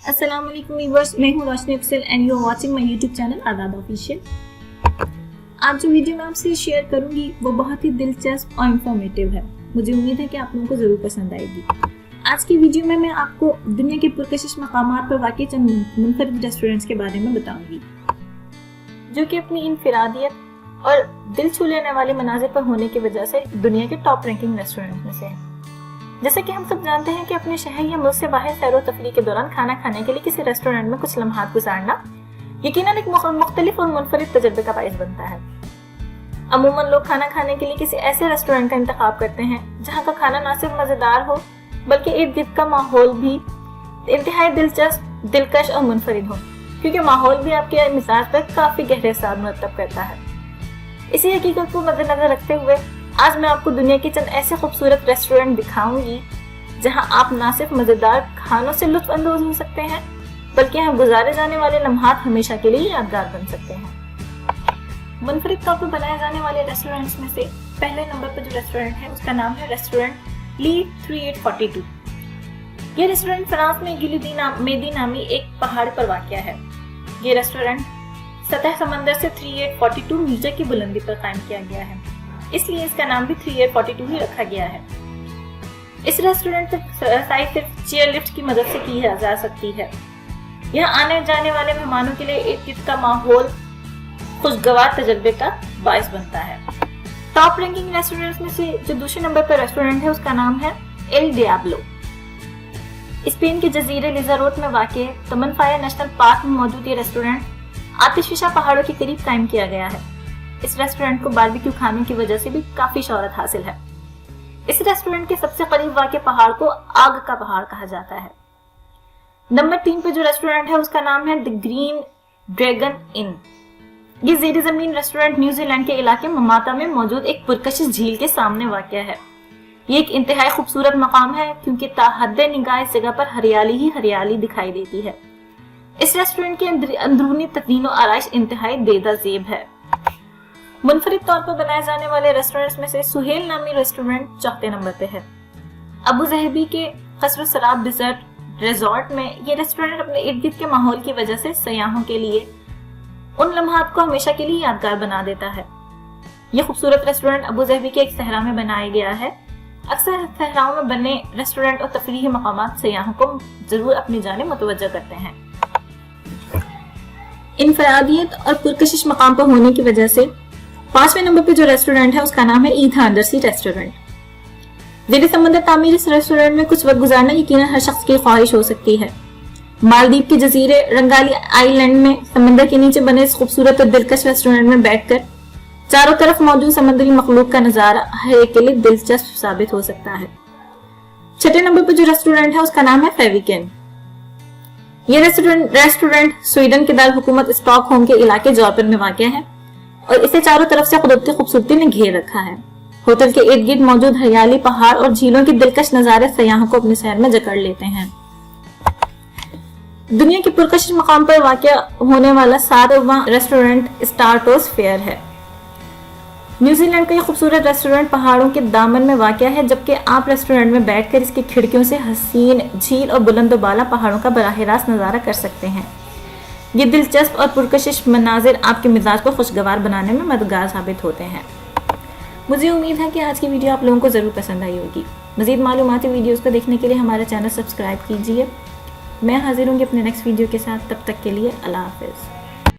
अस्सलाम वालेकुम व्यूअर्स, मैं हूं Roshni Afsal and you are watching my YouTube channel Aadab official. आज जो वीडियो मैं आपसे शेयर करूंगी वो बहुत ही दिलचस्प और इंफॉर्मेटिव है। मुझे उम्मीद है कि आप लोगों को जरूर पसंद आएगी। आज की वीडियो में मैं आपको दुनिया के पुरकशिश मकामात पर वाक़ई चंद मुनफरिद रेस्टोरेंट्स के बारे में बताऊंगी जो कि अपनी इनफिरादियत और दिल छू लेने वाले मनाजिर पर होने की वजह से दुनिया के टॉप रैंकिंग रेस्टोरेंट में से हैं। जैसे कि हम सब जानते हैं कि अपने शहर या मुल्क से बाहर सैर व तफरीह के दौरान खाना खाने के लिए किसी रेस्टोरेंट में कुछ लम्हात गुजारना यकीनन एक मुख्तलिफ और मुनफरिद तजुर्बे का बाइस बनता है। अमूमन लोग खाना खाने के लिए किसी ऐसे रेस्टोरेंट का इंतखाब करते हैं जहाँ का खाना ना सिर्फ मज़ेदार हो बल्कि इर्द गिर्द का माहौल भी इंतहाई दिलचस्प, दिलकश और मुनफरिद हो, क्योंकि माहौल भी आपके मिजाज पर काफ़ी गहरे असर मुरतब करता है। इसी हकीकत को मद्देनजर रखते हुए आज मैं आपको दुनिया के चंद ऐसे खूबसूरत रेस्टोरेंट दिखाऊंगी जहां आप ना सिर्फ मजेदार खानों से लुत्फ अंदोज हो सकते हैं बल्कि यहाँ गुजारे जाने वाले लम्हात हमेशा के लिए यादगार बन सकते हैं। मुनफरिद तौर पर बनाए जाने वाले रेस्टोरेंट्स में से पहले नंबर पर जो रेस्टोरेंट है उसका नाम है रेस्टोरेंट ली 3842। ये रेस्टोरेंट फ्रांस में गिलिदी मेदी नामी एक पहाड़ पर वाक़या है। ये रेस्टोरेंट सतह समंदर से 3842 मीटर की बुलंदी पर कायम किया गया है, इसलिए इसका नाम भी 3842 ही रखा गया है। इस रेस्टोरेंट तक रसाई सिर्फ चेयर लिफ्ट की मदद से की जा सकती है। यहाँ आने जाने वाले मेहमानों के लिए इर्द गिर्द का माहौल खुशगवार तजुर्बे का बाइस बनता है। टॉप रैंकिंग रेस्टोरेंट्स में से जो दूसरे नंबर पर रेस्टोरेंट है उसका नाम है एल डियाब्लो। स्पेन के जजीरे लिज़ारोट में वाक़ तमनफाया नेशनल पार्क में मौजूद ये रेस्टोरेंट आतिशफशा पहाड़ों के करीब कायम किया गया है। इस रेस्टोरेंट को बारबेक्यू खानों की वजह से भी काफी शोहरत हासिल है। इस रेस्टोरेंट के सबसे करीब वाक़े पहाड़ को आग का पहाड़ कहा जाता है। नंबर 3 पे जो रेस्टोरेंट है उसका नाम है द ग्रीन ड्रैगन इन। ये ज़ेर ज़मीन रेस्टोरेंट न्यूजीलैंड के इलाके ममाता में मौजूद एक पुरकशिश झील के सामने वाक़या है। ये एक इंतहाई खूबसूरत मकाम है क्योंकि ताहद्दे निगाह इस जगह पर हरियाली ही हरियाली दिखाई देती है। इस रेस्टोरेंट की अंदरूनी तदीन आराइश इंतहाई देदा ज़ेब है। मुनफरिद तौर पर बनाए जाने वाले रेस्टोरेंट्स में से सुहेल नामी रेस्टोरेंट चौथे नंबर पे है। अबू ज़हबी के खसरो सराब डिजर्ट रिजॉर्ट में ये रेस्टोरेंट अपने इर्द गिर्द के माहौल की वजह से सयाहों के लिए उन लम्हात को हमेशा के लिए यादगार बना देता है। ये खूबसूरत रेस्टोरेंट अबू ज़हबी के एक सहरा में बनाया गया है। अक्सर सहराओं में बने रेस्टोरेंट और तफरीही मकामात सयाहों को जरूर अपनी जानिब मुतवज्जह करते हैं। इनफरादियत और पुरकशिश मकाम पर होने की वजह से 5वें नंबर पे जो रेस्टोरेंट है उसका नाम है ईथा अंडरसी रेस्टोरेंट। ज़ेरे समंदर तामीर इस रेस्टोरेंट में कुछ वक्त गुजारना यकीनन हर शख्स की ख्वाहिश हो सकती है। मालदीव के जजीरे रंगाली आइलैंड में समंदर के नीचे बने इस खूबसूरत और दिलकश रेस्टोरेंट में बैठकर चारों तरफ मौजूद समुद्री मखलूक का नजारा हर एक के लिए दिलचस्प साबित हो सकता है। 6ठे नंबर पर जो रेस्टोरेंट है उसका नाम है फेविकेन। ये रेस्टोरेंट स्वीडन के दार हुकूमत स्टॉकहोम के इलाके जॉर्पन में वाक़या है और इसे चारों तरफ से कुदरती खूबसूरती ने घेर रखा है। होटल के इर्द गिर्द मौजूद हरियाली, पहाड़ और झीलों के दिलकश नजारे सयाहों को अपने शहर में जकड़ लेते हैं। दुनिया के पुरकशिश मकाम पर वाक़या होने वाला 7वां रेस्टोरेंट स्ट्राटोस्फेयर है। न्यूजीलैंड का ये खूबसूरत रेस्टोरेंट पहाड़ों के दामन में वाक़या है, जबकि आप रेस्टोरेंट में बैठकर इसकी खिड़कियों से हसीन झील और बुलंदोबाला पहाड़ों का बराह रास्त नज़ारा कर सकते हैं। ये दिलचस्प और पुरकशिश मनाजिर आपके मिजाज को खुशगवार बनाने में मददगार साबित होते हैं। मुझे उम्मीद है कि आज की वीडियो आप लोगों को ज़रूर पसंद आई होगी। मज़ीद मालूमाती वीडियोज़ को देखने के लिए हमारा चैनल सब्सक्राइब कीजिए। मैं हाजिर हूँगी अपने नेक्स्ट वीडियो के साथ। तब तक के लिए अल्लाह हाफ़िज़।